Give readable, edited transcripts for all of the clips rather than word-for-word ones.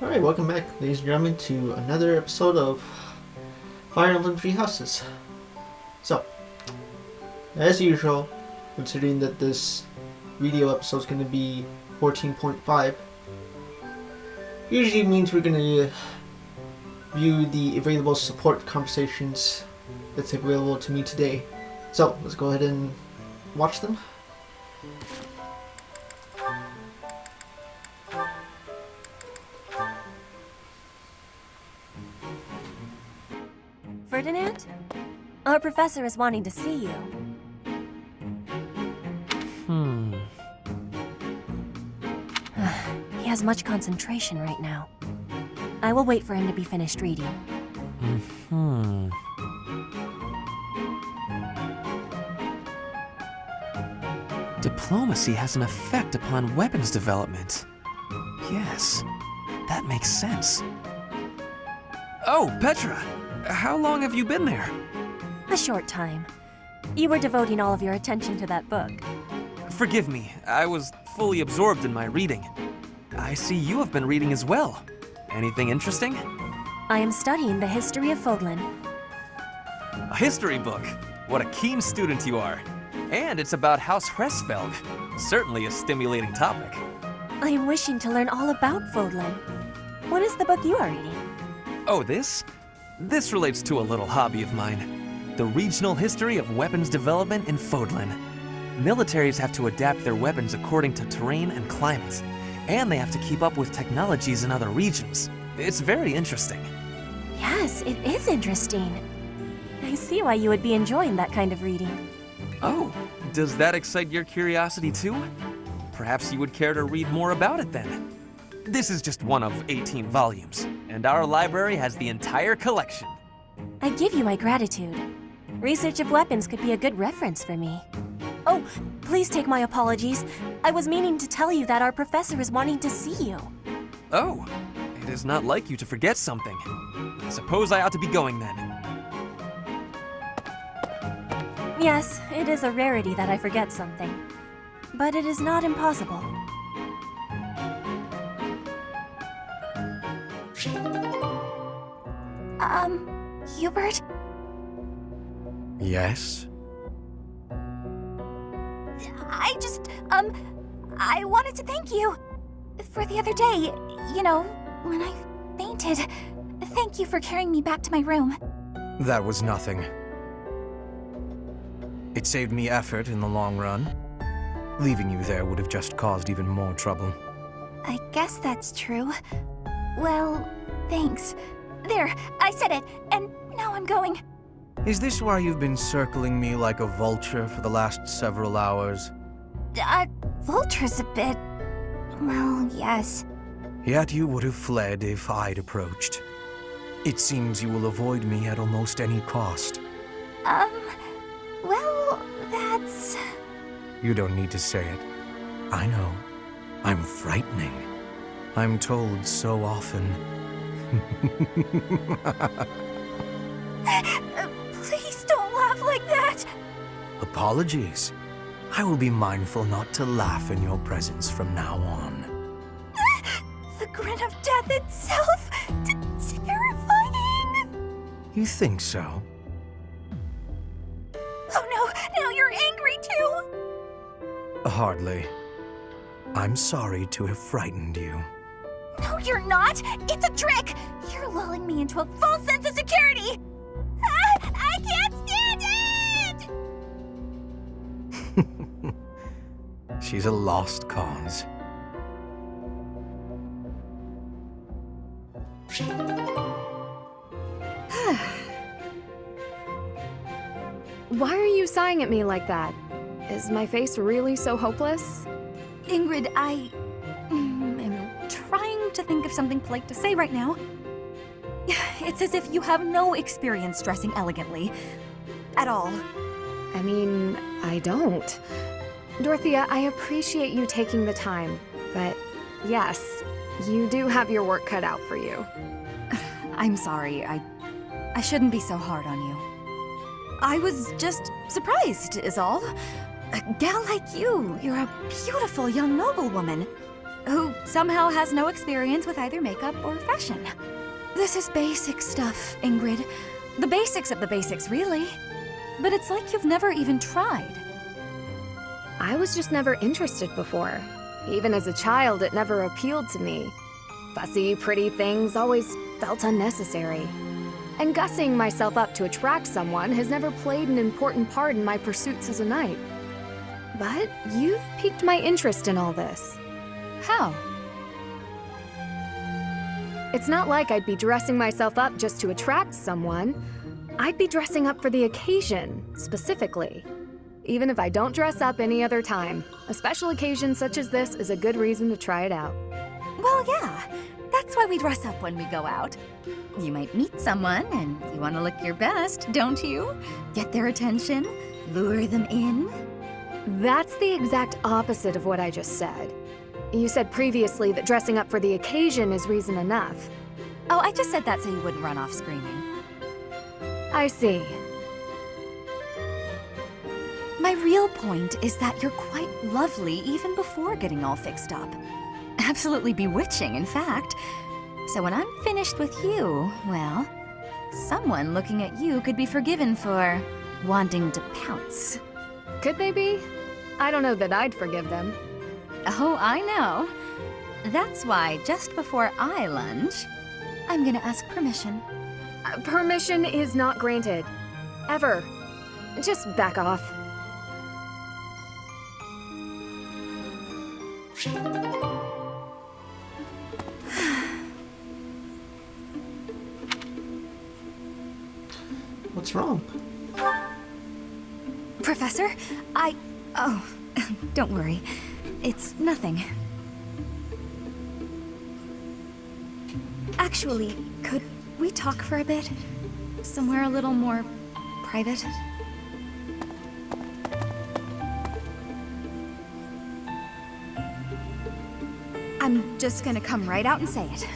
Alright, welcome back, ladies and gentlemen, to another episode of Fire Emblem Three Houses. So, as usual, considering that this video episode is going to be 14.5, usually means we're going to view the available support conversations that's available to me today. So, let's go ahead and watch them. Ferdinand? Our professor is wanting to see you. He has much concentration right now. I will wait for him to be finished reading. Diplomacy has an effect upon weapons development. Yes, that makes sense. Oh, Petra! How long have you been there? A short time. You were devoting all of your attention to that book. Forgive me, I was fully absorbed in my reading. I see you have been reading as well. Anything interesting? I am studying the history of Fodlan. A history book? What a keen student you are. And it's about House Hresvelg. Certainly a stimulating topic. I am wishing to learn all about Fodlan. What is the book you are reading? Oh, this? This relates to a little hobby of mine. The regional history of weapons development in Fodlan. Militaries have to adapt their weapons according to terrain and climate. And they have to keep up with technologies in other regions. It's very interesting. Yes, it is interesting. I see why you would be enjoying that kind of reading. Oh, does that excite your curiosity too? Perhaps you would care to read more about it then. This is just one of 18 volumes, and our library has the entire collection. I give you my gratitude. Research of weapons could be a good reference for me. Oh, please take my apologies. I was meaning to tell you that our professor is wanting to see you. Oh, it is not like you to forget something. I suppose I ought to be going then. Yes, it is a rarity that I forget something. But it is not impossible. Hubert? Yes? I wanted to thank you for the other day, you know, when I fainted. Thank you for carrying me back to my room. That was nothing. It saved me effort in the long run. Leaving you there would have just caused even more trouble. I guess that's true. Well, thanks. There, I said it, and now I'm going. Is this why you've been circling me like a vulture for the last several hours? Vulture's a bit... well, yes. Yet you would have fled if I'd approached. It seems you will avoid me at almost any cost. Well, that's... You don't need to say it. I know. I'm frightening. I'm told so often. Please don't laugh like that! Apologies. I will be mindful not to laugh in your presence from now on. The grin of death itself! Terrifying! You think so? Oh no, now you're angry too! Hardly. I'm sorry to have frightened you. No, you're not! It's a trick! You're lulling me into a false sense of security! I can't stand it! She's a lost cause. Why are you sighing at me like that? Is my face really so hopeless? Ingrid, I am trying to think of something polite to say right now. It's as if you have no experience dressing elegantly. At all. I mean, I don't. Dorothea, I appreciate you taking the time, but yes, you do have your work cut out for you. I'm sorry, I shouldn't be so hard on you. I was just surprised, is all. A gal like you, you're a beautiful young noblewoman. who somehow has no experience with either makeup or fashion. This is basic stuff, Ingrid. The basics of the basics, really. But it's like you've never even tried. I was just never interested before. Even as a child, it never appealed to me. Fussy, pretty things always felt unnecessary. And gussying myself up to attract someone has never played an important part in my pursuits as a knight. But you've piqued my interest in all this. How? It's not like I'd be dressing myself up just to attract someone. I'd be dressing up for the occasion, specifically. Even if I don't dress up any other time, a special occasion such as this is a good reason to try it out. Well, yeah. That's why we dress up when we go out. You might meet someone, and you want to look your best, don't you? Get their attention, lure them in. That's the exact opposite of what I just said. You said previously that dressing up for the occasion is reason enough. Oh, I just said that so you wouldn't run off screaming. I see. My real point is that you're quite lovely even before getting all fixed up. Absolutely bewitching, in fact. So when I'm finished with you, well, someone looking at you could be forgiven for wanting to pounce. Could they be? I don't know that I'd forgive them. Oh, I know. That's why just before I lunge, I'm gonna ask permission. Permission is not granted. Ever. Just back off. What's wrong? Professor, Oh, don't worry. It's nothing. Actually, could we talk for a bit? Somewhere a little more private? I'm just gonna come right out and say it.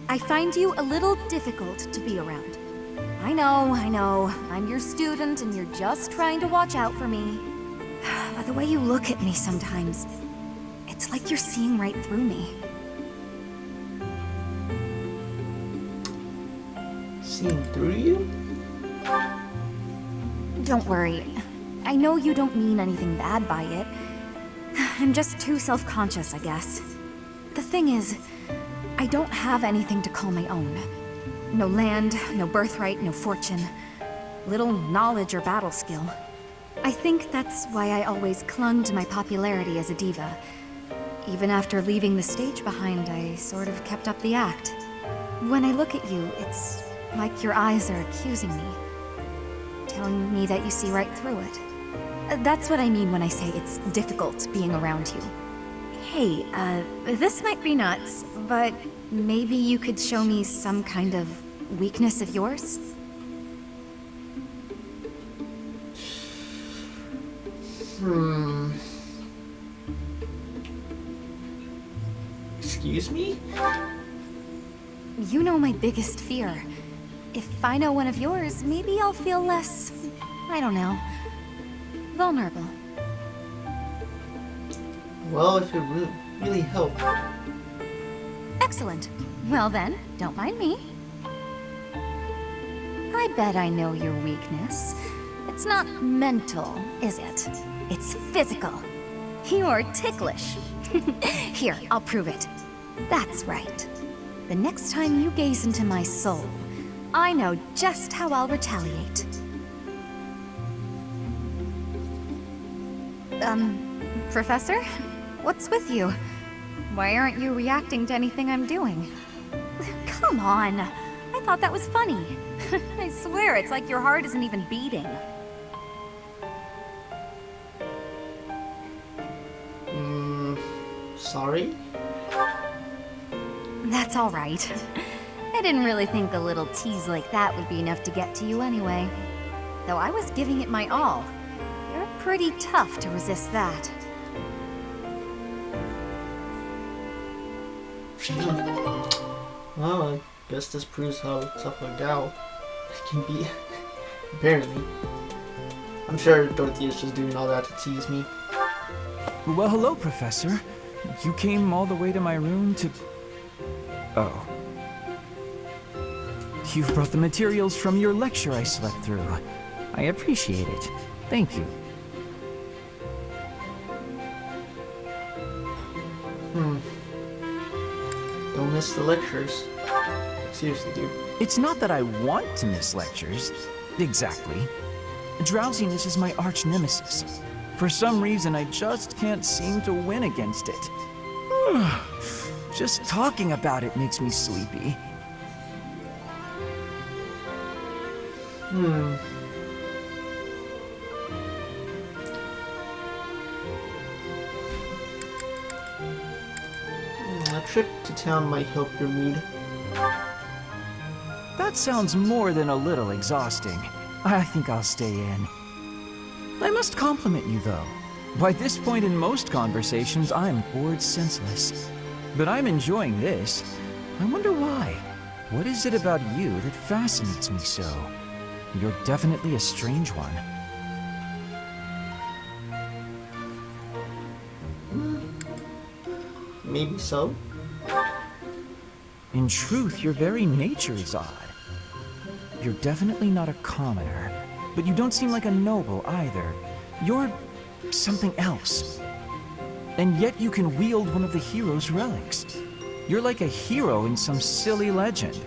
I find you a little difficult to be around. I know. I'm your student and you're just trying to watch out for me. But the way you look at me sometimes, it's like you're seeing right through me. Seeing through you? Don't worry. I know you don't mean anything bad by it. I'm just too self-conscious, I guess. The thing is, I don't have anything to call my own. No land, no birthright, no fortune. Little knowledge or battle skill. I think that's why I always clung to my popularity as a diva. Even after leaving the stage behind, I sort of kept up the act. When I look at you, it's like your eyes are accusing me. Telling me that you see right through it. That's what I mean when I say it's difficult being around you. Hey, this might be nuts, but maybe you could show me some kind of weakness of yours? Excuse me? You know my biggest fear. If I know one of yours, maybe I'll feel less, I don't know, vulnerable. Well, if it really helped. Excellent. Well then, don't mind me. I bet I know your weakness. It's not mental, is it? It's physical. You're ticklish. Here, I'll prove it. That's right. The next time you gaze into my soul, I know just how I'll retaliate. Professor? What's with you? Why aren't you reacting to anything I'm doing? Come on. I thought that was funny. I swear, it's like your heart isn't even beating. Sorry? That's all right. I didn't really think a little tease like that would be enough to get to you anyway. Though I was giving it my all. You're pretty tough to resist that. Well, I guess this proves how tough a gal I can be. Apparently. I'm sure Dorothea's just doing all that to tease me. Well, hello, Professor. You came all the way to my room to... Oh. You've brought the materials from your lecture I slept through. I appreciate it. Thank you. Don't miss the lectures. Seriously, dude. It's not that I want to miss lectures. Exactly. Drowsiness is my arch nemesis. For some reason, I just can't seem to win against it. Just talking about it makes me sleepy. A trip to town might help your mood. That sounds more than a little exhausting. I think I'll stay in. I must compliment you, though. By this point in most conversations, I'm bored senseless. But I'm enjoying this. I wonder why. What is it about you that fascinates me so? You're definitely a strange one. Maybe so. In truth, your very nature is odd. You're definitely not a commoner, but you don't seem like a noble either. You're something else. And yet you can wield one of the hero's relics. You're like a hero in some silly legend.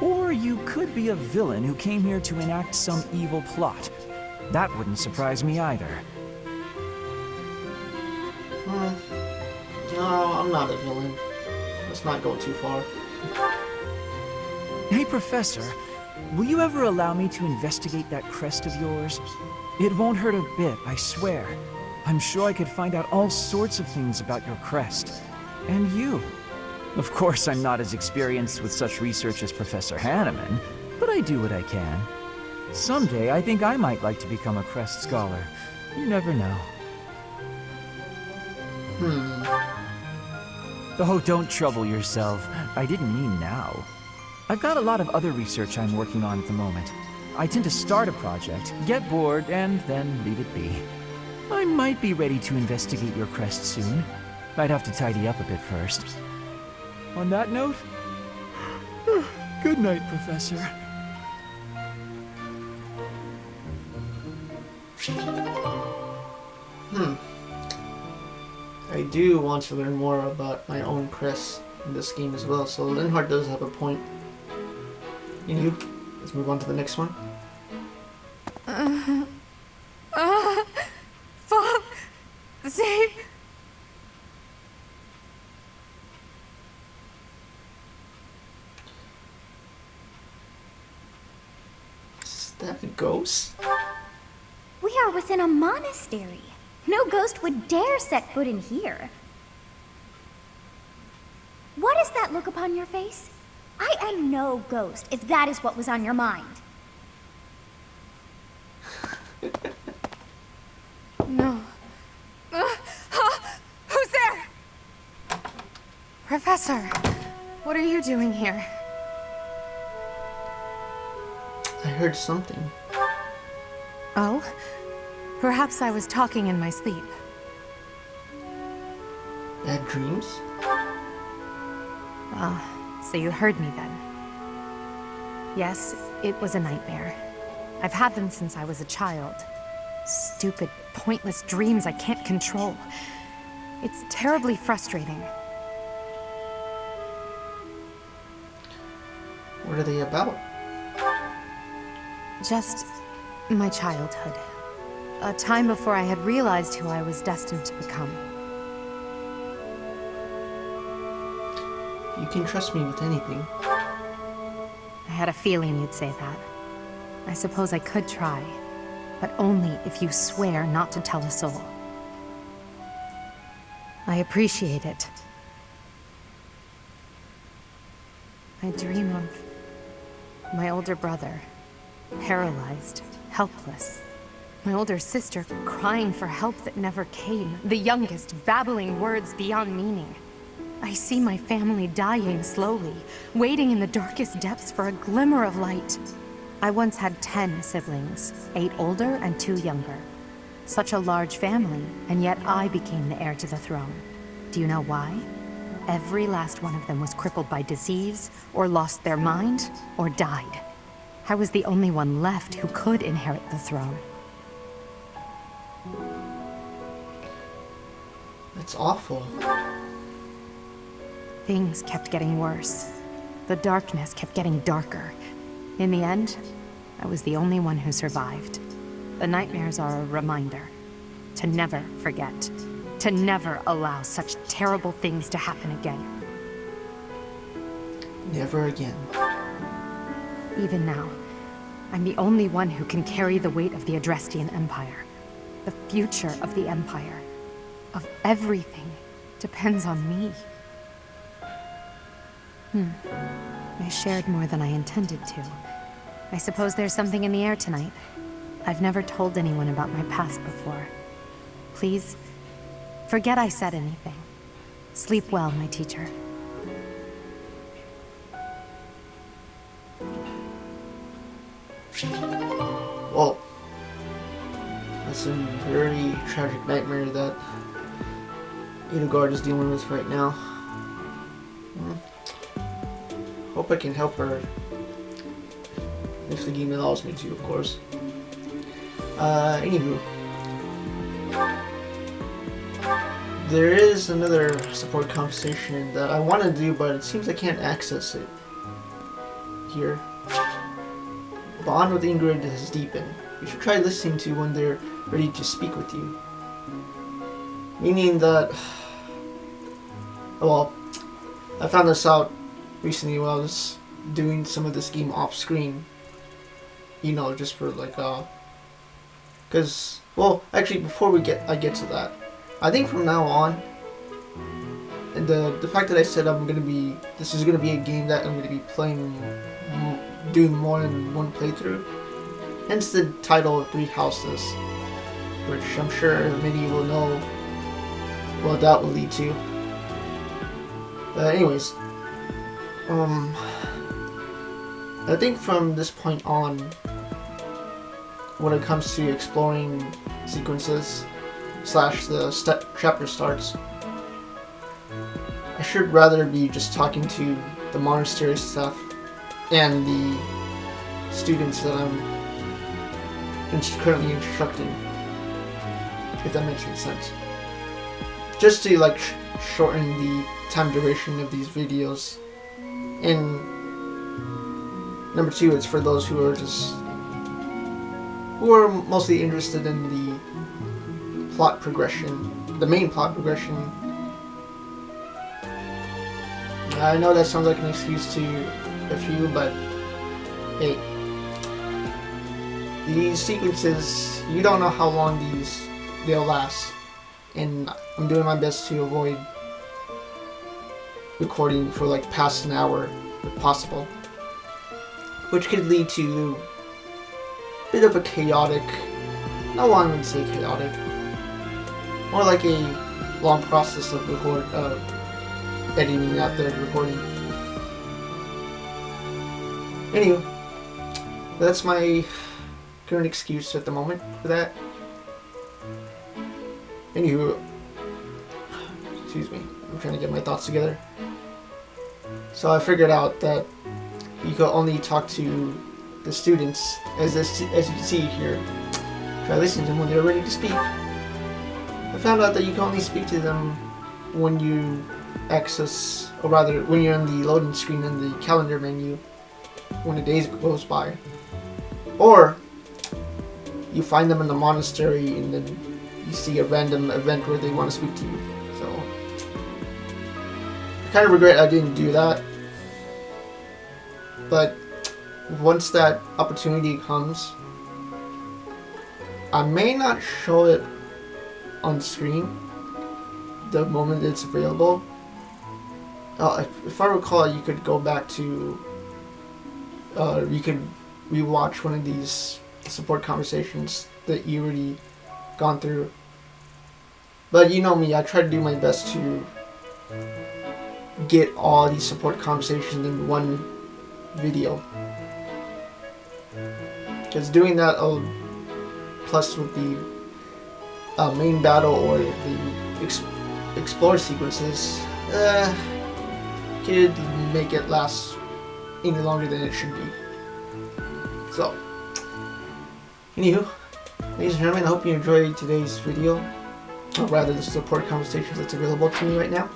Or you could be a villain who came here to enact some evil plot. That wouldn't surprise me either. No, I'm not a villain. Let's not go too far. Hey, Professor, will you ever allow me to investigate that crest of yours? It won't hurt a bit, I swear. I'm sure I could find out all sorts of things about your crest. And you. Of course, I'm not as experienced with such research as Professor Hanneman, but I do what I can. Someday, I think I might like to become a crest scholar. You never know. Oh, don't trouble yourself. I didn't mean now. I've got a lot of other research I'm working on at the moment. I tend to start a project, get bored, and then leave it be. I might be ready to investigate your crest soon. I'd have to tidy up a bit first. On that note, good night, Professor. I do want to learn more about my own crest in this game as well, so Linhardt does have a point. You, let's move on to the next one. Fuck! Save! Is that a ghost? We are within a monastery. No ghost would dare set foot in here. What is that look upon your face? I am no ghost, if that is what was on your mind. No. Who's there? Professor, what are you doing here? I heard something. Oh? Perhaps I was talking in my sleep. Bad dreams? Ah, so you heard me then. Yes, it was a nightmare. I've had them since I was a child. Stupid, pointless dreams I can't control. It's terribly frustrating. What are they about? Just my childhood. A time before I had realized who I was destined to become. You can trust me with anything. I had a feeling you'd say that. I suppose I could try, but only if you swear not to tell a soul. I appreciate it. I dream of my older brother, paralyzed, helpless. My older sister crying for help that never came. The youngest babbling words beyond meaning. I see my family dying slowly, waiting in the darkest depths for a glimmer of light. I once had 10 siblings, 8 older and 2 younger. Such a large family, and yet I became the heir to the throne. Do you know why? Every last one of them was crippled by disease, or lost their mind, or died. I was the only one left who could inherit the throne. That's awful. Things kept getting worse. The darkness kept getting darker. In the end, I was the only one who survived. The nightmares are a reminder to never forget, to never allow such terrible things to happen again. Never again. Even now, I'm the only one who can carry the weight of the Adrestian Empire. The future of the Empire, of everything, depends on me. I shared more than I intended to. I suppose there's something in the air tonight. I've never told anyone about my past before. Please, forget I said anything. Sleep well, my teacher. Well, that's a very tragic nightmare that Edelgard is dealing with right now. Hope I can help her. If the game allows me to, of course. Anywho. There is another support conversation that I want to do, but it seems I can't access it here. Bond with Ingrid has deepened. You should try listening to when they're ready to speak with you. Meaning that... Well, I found this out recently while I was doing some of this game off screen. You know, just for like, because, well, actually, before I get to that, I think from now on, and the fact that I said this is gonna be a game that I'm gonna be playing, doing more than one playthrough, hence the title of 3 Houses, which I'm sure many will know what that will lead to. Anyways, I think from this point on, when it comes to exploring sequences / the chapter starts, I should rather be just talking to the monastery staff and the students that I'm currently instructing, if that makes any sense. Just to like shorten the time duration of these videos. And number 2, it's for those who are mostly interested in the plot progression, the main plot progression. I know that sounds like an excuse to a few, but hey, these sequences, you don't know how long they'll last, and I'm doing my best to avoid recording for like past an hour if possible, which could lead to a bit of a chaotic, no, I wouldn't say chaotic, more like a long process of editing out the recording. Anyway, that's my current excuse at the moment for that. Anywho, excuse me, I'm trying to get my thoughts together. So I figured out that you could only talk to the students, as you can see here. Try listening to them when they're ready to speak. I found out that you can only speak to them when you access, or rather, when you're on the loading screen in the calendar menu, when a day goes by. Or, you find them in the monastery and then you see a random event where they want to speak to you. So, I kind of regret I didn't do that. But, once that opportunity comes, I may not show it on screen the moment it's available. If I recall, you could go back to, you could rewatch one of these support conversations that you already gone through. But you know me, I try to do my best to get all these support conversations in one video. Because doing that, plus with the main battle or the explore sequences could make it last any longer than it should be. So, anywho, ladies and gentlemen, I hope you enjoyed today's video, or rather the support conversation that's available to me right now.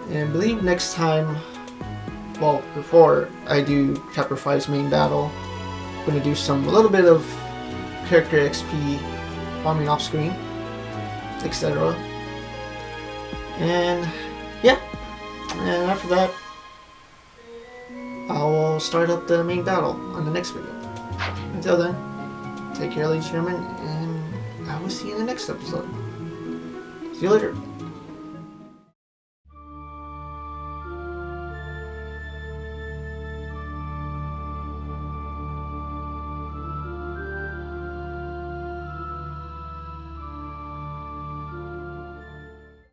And I believe next time, well, before I do Chapter 5's main battle, I'm going to do a little bit of character XP farming off screen, etc. And yeah, and after that, I will start up the main battle on the next video. Until then, take care, ladies and gentlemen, and I will see you in the next episode. See you later.